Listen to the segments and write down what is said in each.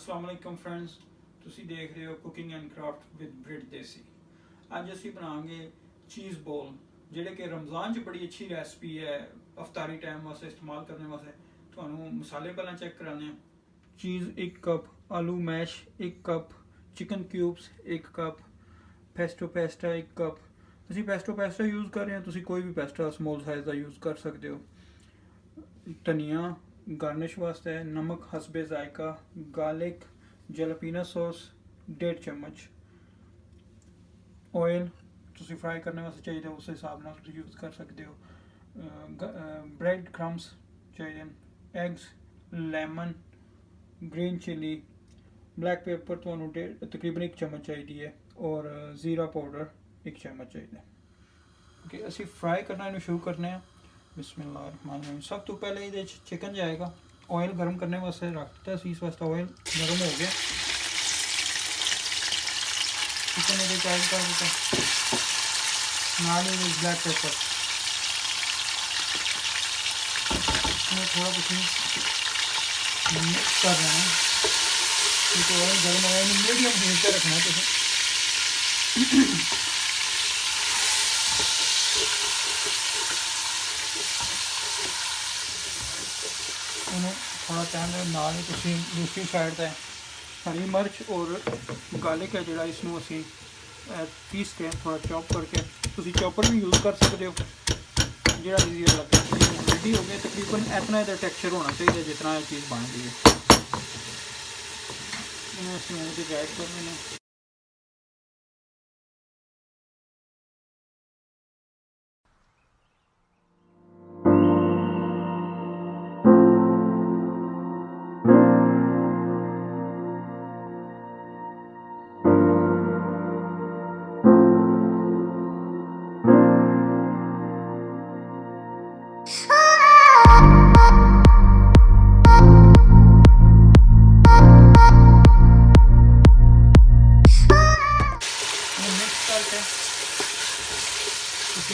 अस्सलाम वालेकुम फ्रेंड्स, ਤੁਸੀਂ ਦੇਖ ਰਹੇ ਹੋ ਕੁਕਿੰਗ ਐਂਡ ਕਰਾਫਟ ਵਿਦ ਬ੍ਰਿਡ ਦੇਸੀ। ਅੱਜ ਅਸੀਂ ਬਣਾਵਾਂਗੇ ਚੀਜ਼ ਬੋਲ, ਜਿਹੜੇ ਕਿ ਰਮਜ਼ਾਨ 'ਚ ਬੜੀ ਅੱਛੀ ਰੈਸਪੀ ਹੈ ਅਫਤਾਰੀ ਟਾਈਮ ਵਾਸਤੇ ਇਸਤੇਮਾਲ ਕਰਨ ਵਾਸਤੇ। ਤੁਹਾਨੂੰ ਮਸਾਲੇ ਪਹਿਲਾਂ ਚੈੱਕ ਕਰਾਣੇ ਆ। ਚੀਜ਼ 1 ਕੱਪ, ਆਲੂ mash 1 cup, chicken cubes 1 cup, pesto pasta 1 cup. ਅਸੀਂ ਪੈਸਟੋ ਪੈਸਟਾ ਯੂਜ਼ ਕਰ ਰਹੇ ਹਾਂ, ਤੁਸੀਂ ਕੋਈ ਵੀ ਪੈਸਟਾ ਸਮੋਲ ਸਾਈਜ਼ ਦਾ ਯੂਜ਼ ਕਰ ਸਕਦੇ ਹੋ। ਧਨੀਆ गार्निश वास्ते, नमक हसबे जायका, गार्लिक, जलपीना सॉस 1.5 चम्मच, ऑयल तुसी फ्राई करने वास्ते चाहिए उस हिसाब नाल तुसी यूज़ कर सकते हो। ब्रेड क्रम्स चाहिए, eggs, lemon, green chilli, black pepper तुहानू तकरीबन 1 चम्मच चाहिए और ज़ीरा पाउडर 1 चम्मच चाहिए। ओके, असी फ्राई करना इन्हू शुरू करने हैं। बिस्मिल्लाहिर्रहमानिर्रहीम। सब तो पहले ये चिकन जाएगा, ऑयल गर्म करने वास्ते रख दिता सी, इस वास्ते ऑयल गर्म हो गया। चिकन ये ऐड कर दिता, नाल ही ब्लैक पेपर थोड़ा कुछ मिक्स कर लेना, क्योंकि ऑयल गर्म होया मीडियम हीट पर रखना तुम। थोड़ा टाइम नाल ही तुसी दूसरी साइड से हरी मिर्च और गार्लिक है जोड़ा इसनू असी पीस के थोड़ा चॉप करके, तुसी चॉपर भी यूज़ कर सकते हो जोड़ा ईजी लगे। रेडी हो गया, तकरीबन इतना इधर टेक्सचर होना चाहिए जितना ये चीज़ बन गई है। ऐड कर लेना।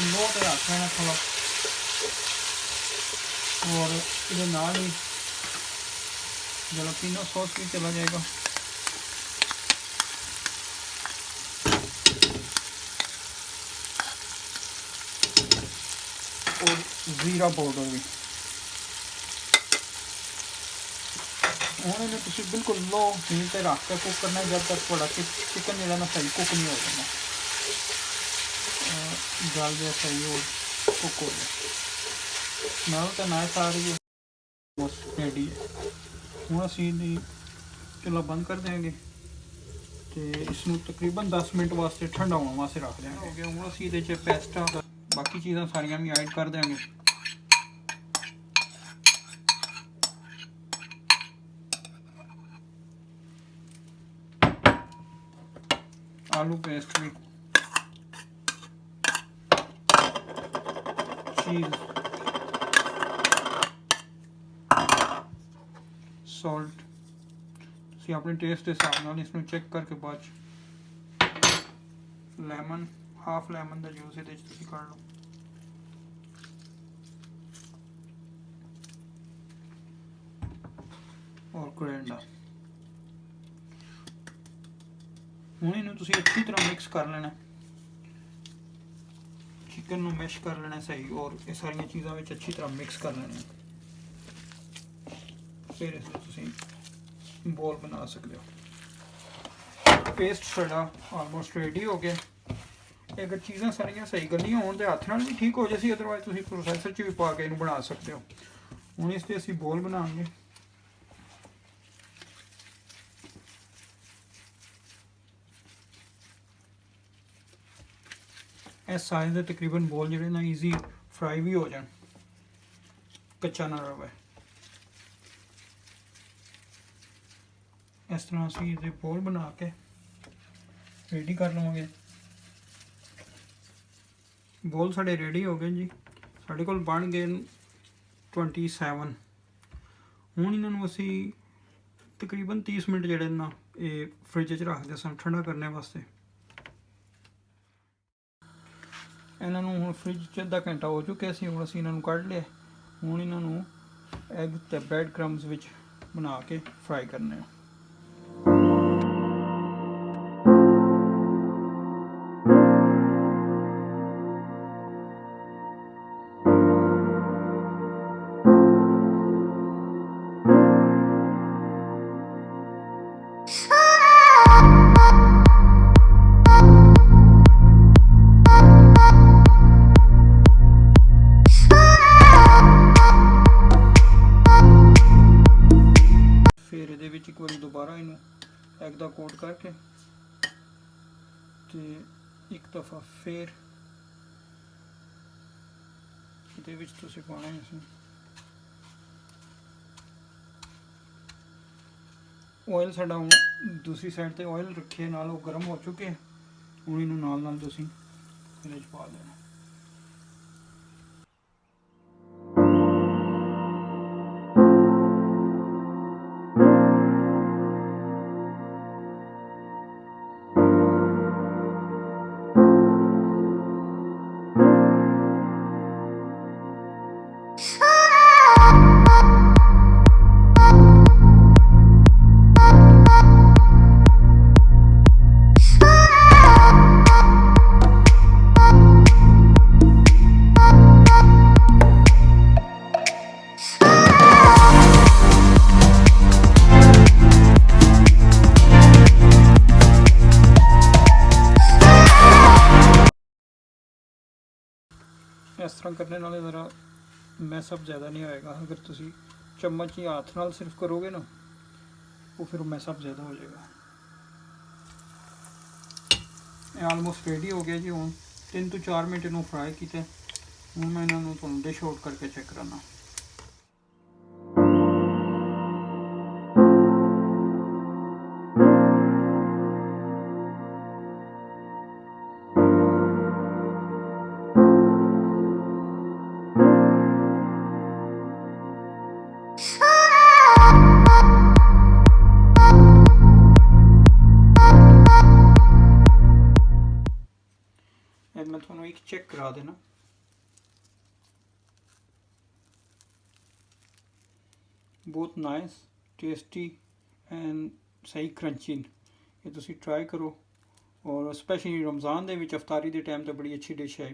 लो तो रख लेना थोड़ा, और ये नाल ही जलापीनो सॉस भी चला जाएगा। और ज़ीरा पाउडर भी। हूँ इन्हें तुम बिल्कुल लो हीट पर रख के कुक करना जब तक थोड़ा चिकन जो ना सही कुक नहीं हो जाता, गल जो सही हो कुक हो जाए। स्मैल तो ना सारी बस रेडी है। हूँ असी चूल्हा बंद कर देंगे तो इसनू तकरीबन 10 मिनट वास्ते ठंडा होने वास्ते रख देंगे। हूँ असी ये पेस्टा बाकी चीज़ां सारियां भी ऐड कर देंगे। आलू पेस्ट भी, चीज़, सॉल्ट सी अपने टेस्ट के हिसाब नाल इसमें चेक करके बाद लेमन, हाफ लेमन का जूस ये कर लो। और कोरिएंडर। हूँ इन्हू तुसी अच्छी तरह मिक्स कर लेना, चिकन नू मैश कर लेना सही, और ये सारिया चीज़ों में अच्छी तरह मिक्स कर लेना। फिर इसमें तुसी बॉल बना सकते हो। पेस्ट साड़ा ऑलमोस्ट रेडी हो गया। अगर चीज़ां सारियां सही गलियां होण ते हत्थ नाल भी ठीक हो जासी, अदरवाइज तुसी प्रोसैसर च भी पा के इन्हू बना सकते हो। हुण इसते असी बॉल बनाएंगे। इस साइज के तकरीबन बॉल जो ना ईजी फ्राई भी हो जाए, कच्चा ना रहे। इस तरह असी ये बॉल बना के रेडी कर लवांगे। बॉल साढ़े रेडी हो गए जी, साढ़े कोल बन गए 27। हूँ इन्होंने असी तकरीबन 30 मिनट जोड़े ना ये फ्रिज च रखते सन ठंडा करने वास्ते। इन्हों हूँ फ्रिज च अद्धा घंटा हो चुके सी, हूँ असी इन्हों कढ़ लिया। हूँ इन्हों एग ते ब्रेड क्रम्स विच बना के फ्राई करने। ਐਗ ਦਾ ਕੋਟ ਕਰਕੇ ਤੇ ਇੱਕ ਦਫਾ ਫੇਰ ਇਹਦੇ ਵਿੱਚ ਤੁਸੀਂ ਪਾਉਣਾ ਹੈ ਅਸੀਂ ਆਇਲ। ਸਾਡਾ ਹੁਣ ਦੂਸਰੀ ਸਾਈਡ ਤੇ ਆਇਲ ਰੱਖੇ ਨਾਲ ਉਹ ਗਰਮ ਹੋ ਚੁੱਕੇ, ਹੁਣ ਇਹਨੂੰ ਨਾਲ ਨਾਲ ਤੁਸੀਂ ਇਹਦੇ ਵਿੱਚ ਪਾ ਦੇਣਾ। ਇਸ ਤਰ੍ਹਾਂ ਕਰਨੇ ਨਾਲ ज़रा मैसअप ज़्यादा नहीं होएगा। अगर तुसी चम्मच या हाथ नाल सिर्फ करोगे ना वो फिर मैसअप ज़्यादा हो जाएगा। ये आलमोस्ट रेडी हो गया जी। हूँ 3 ਤੋਂ 4 मिनट इन्हों फ्राई किया। हूँ मैं इन्हों तुहानू डिश आउट करके चेक कराना। मैं थोड़ा एक चेक करा देना। बहुत नाइस टेस्टी एंड सही क्रंची। ये तुसी ट्राई करो और स्पैशली रमज़ान दे विच अफ्तारी दे टाइम ते बड़ी अच्छी डिश है।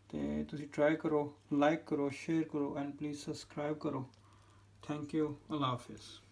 तो तुसी ट्राई करो, लाइक करो, शेयर करो एंड प्लीज़ सब्सक्राइब करो। Thank you. अल्लाह हाफिज़।